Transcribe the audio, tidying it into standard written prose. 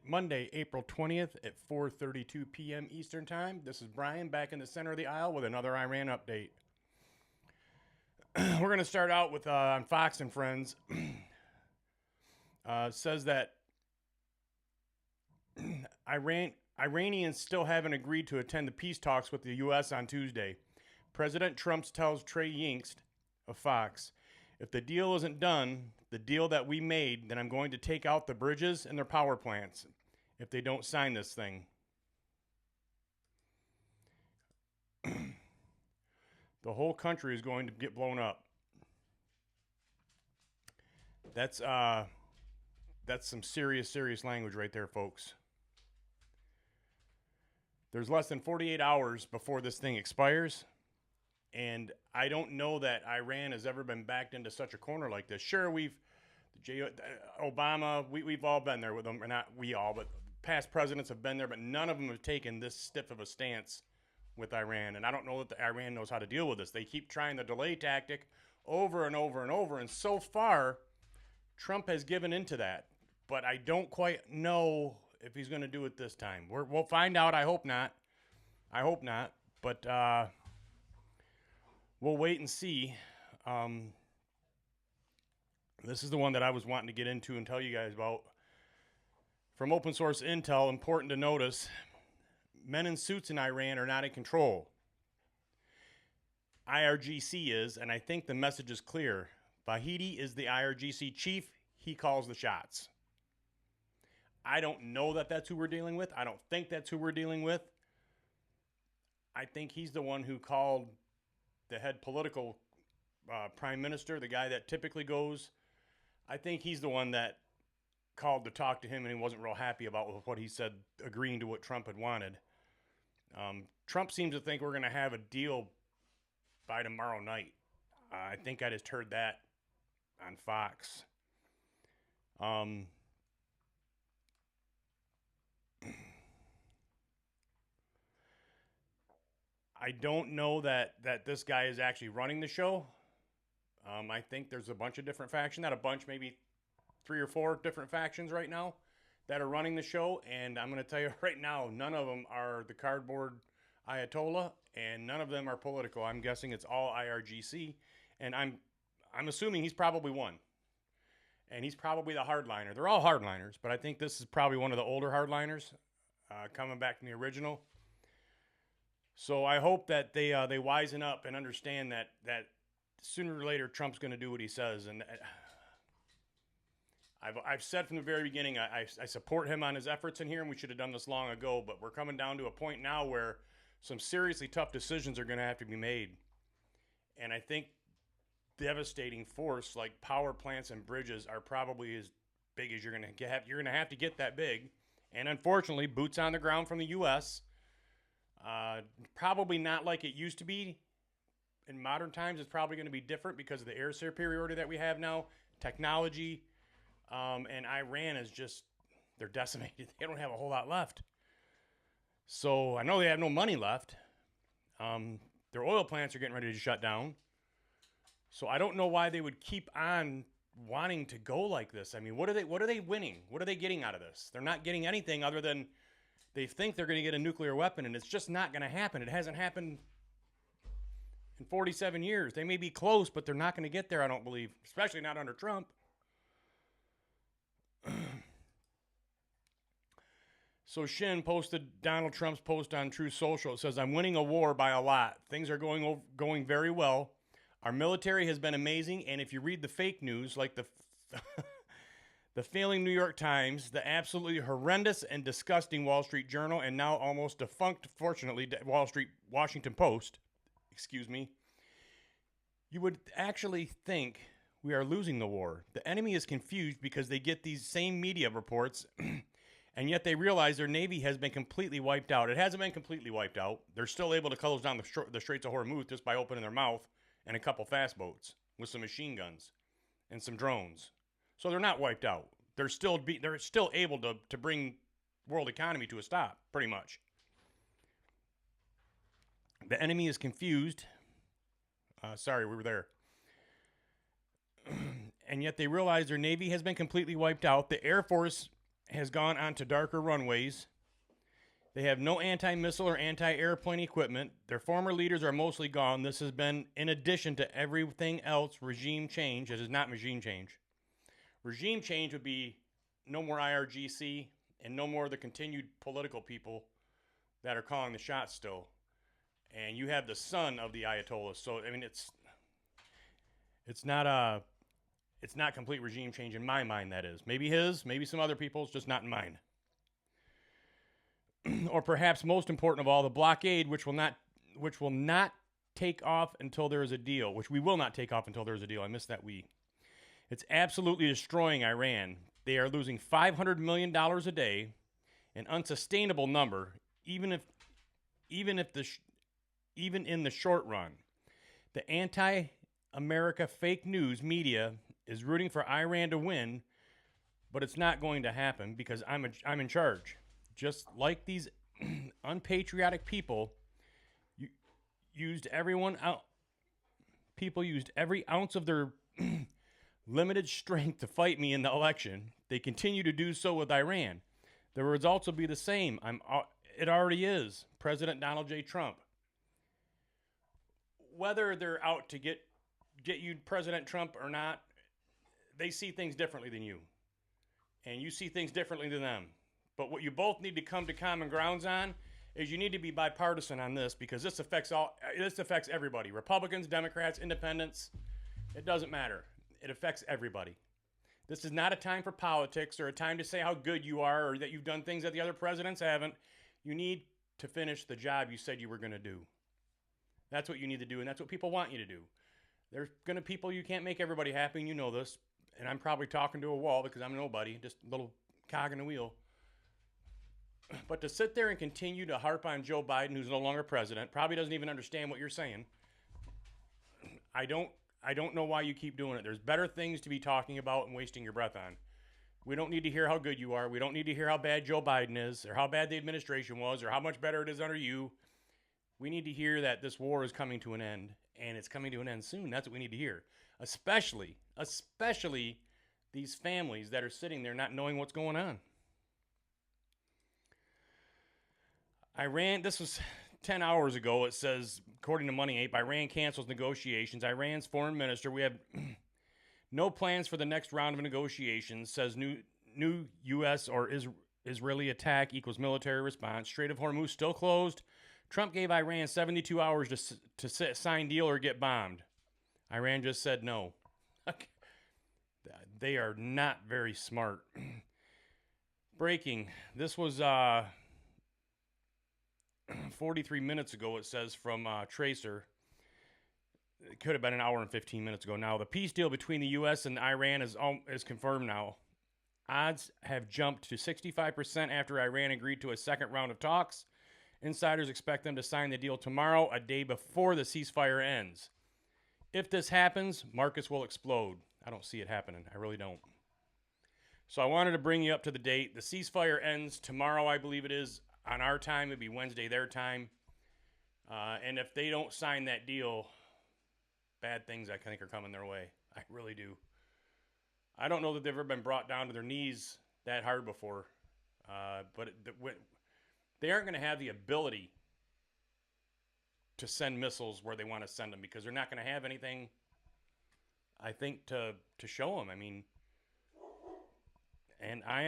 Monday, April 20th at 4:32 p.m. Eastern Time. This is Brian back in the center of the aisle with another Iran update. We're going to start out with on Fox and Friends. Says that Iranians still haven't agreed to attend the peace talks with the U.S. on Tuesday. President Trump tells Trey Yingst of Fox, if the deal isn't done, the deal that we made, then I'm going to take out the bridges and their power plants if they don't sign this thing. The whole country is going to get blown up. That's some serious language right there, folks. There's less than 48 hours before this thing expires. And I don't know that Iran has ever been backed into such a corner like this. Sure, Obama, we've all been there with them. Or not we all, but past presidents have been there. But none of them have taken this stiff of a stance with Iran. And I don't know that Iran knows how to deal with this. They keep trying the delay tactic over and over and over. And so far, Trump has given into that. But I don't quite know if he's going to do it this time. We'll find out. I hope not. But we'll wait and see. This is the one that I was wanting to get into and tell you guys about. From open source intel, important to notice, men in suits in Iran are not in control. IRGC is, and I think the message is clear. Vahidi is the IRGC chief. He calls the shots. I don't know that that's who we're dealing with. I don't think that's who we're dealing with. I think he's the one who called the head political prime minister, the guy that typically goes. I think he's the one that called to talk to him, and he wasn't real happy about what he said, agreeing to what Trump had wanted. Trump seems to think we're going to have a deal by tomorrow night. I think I just heard that on Fox. I don't know that this guy is actually running the show. I think there's a bunch of different factions, not a bunch, maybe 3 or 4 different factions right now that are running the show. And I'm going to tell you right now, none of them are the cardboard Ayatollah, and none of them are political. I'm guessing it's all IRGC, and I'm assuming he's probably one. And he's probably the hardliner. They're all hardliners, but I think this is probably one of the older hardliners coming back from the original. So I hope that they wisen up and understand that sooner or later Trump's going to do what he says. And I've said from the very beginning I support him on his efforts in here, and we should have done this long ago. But we're coming down to a point now where some seriously tough decisions are going to have to be made. And I think devastating force like power plants and bridges are probably as big as you're going to have. You're going to have to get that big. And unfortunately, boots on the ground from the U.S., probably not like it used to be. In modern times, it's probably going to be different because of the air superiority that we have now, technology, and Iran is just, they're decimated. They don't have a whole lot left. So I know they have no money left. Their oil plants are getting ready to shut down. So I don't know why they would keep on wanting to go like this. I mean, what are they winning? What are they getting out of this? They're not getting anything other than they think they're going to get a nuclear weapon, and it's just not going to happen. It hasn't happened in 47 years. They may be close, but they're not going to get there, I don't believe, especially not under Trump. So Shin posted Donald Trump's post on Truth Social. It says, I'm winning a war by a lot. Things are going very well. Our military has been amazing, and if you read the fake news, like the the failing New York Times, the absolutely horrendous and disgusting Wall Street Journal, and now almost defunct, fortunately, Washington Post, you would actually think we are losing the war. The enemy is confused because they get these same media reports, and yet they realize their Navy has been completely wiped out. It hasn't been completely wiped out. They're still able to close down the Straits of Hormuz just by opening their mouth and a couple fast boats with some machine guns and some drones. So they're not wiped out. They're still able to bring world economy to a stop, pretty much. The enemy is confused. Sorry, we were there. And yet they realize their Navy has been completely wiped out. The Air Force has gone onto darker runways. They have no anti-missile or anti-airplane equipment. Their former leaders are mostly gone. This has been in addition to everything else regime change. It is not regime change. Regime change would be no more IRGC and no more of the continued political people that are calling the shots still. And you have the son of the Ayatollah. So, I mean, it's not complete regime change in my mind, that is. Maybe his, maybe some other people's, just not in mine. Or perhaps most important of all, the blockade, which will not take off until there is a deal, which we will not take off until there is a deal. I missed that we. It's absolutely destroying Iran. They are losing $500 million a day, an unsustainable number, even in the short run. The anti-America fake news media is rooting for Iran to win, but it's not going to happen because I'm in charge. Just like these unpatriotic people used everyone out. People used every ounce of their limited strength to fight me in the election. They continue to do so with Iran. The results will be the same. It already is. President Donald J. Trump. Whether they're out to get you President Trump or not, they see things differently than you. And you see things differently than them. But what you both need to come to common grounds on is you need to be bipartisan on this, because this affects everybody. Republicans, Democrats, independents, it doesn't matter. It affects everybody. This is not a time for politics or a time to say how good you are or that you've done things that the other presidents haven't. You need to finish the job you said you were going to do. That's what you need to do, and that's what people want you to do. There's going to people, you can't make everybody happy, and you know this. And I'm probably talking to a wall because I'm nobody, just a little cog in the wheel. But to sit there and continue to harp on Joe Biden, who's no longer president, probably doesn't even understand what you're saying. I don't know why you keep doing it. There's better things to be talking about and wasting your breath on. We don't need to hear how good you are. We don't need to hear how bad Joe Biden is or how bad the administration was or how much better it is under you. We need to hear that this war is coming to an end, and it's coming to an end soon. That's what we need to hear. Especially these families that are sitting there not knowing what's going on. Iran, this was 10 hours ago. It says, according to Money Ape, Iran cancels negotiations. Iran's foreign minister, we have no plans for the next round of negotiations, says new U.S. or Israeli attack equals military response. Strait of Hormuz still closed. Trump gave Iran 72 hours to sign deal or get bombed. Iran just said no. They are not very smart. Breaking. This was 43 minutes ago, it says, from Tracer. It could have been an hour and 15 minutes ago now. The peace deal between the U.S. and Iran is confirmed now. Odds have jumped to 65% after Iran agreed to a second round of talks. Insiders expect them to sign the deal tomorrow, a day before the ceasefire ends. If this happens, markets will explode. I don't see it happening. I really don't. So I wanted to bring you up to the date. The ceasefire ends tomorrow, I believe it is. On our time, it'd be Wednesday their time. And if they don't sign that deal, bad things I think are coming their way. I really do. I don't know that they've ever been brought down to their knees that hard before. But they aren't going to have the ability to send missiles where they want to send them, because they're not going to have anything, I think, to show them. I mean, and I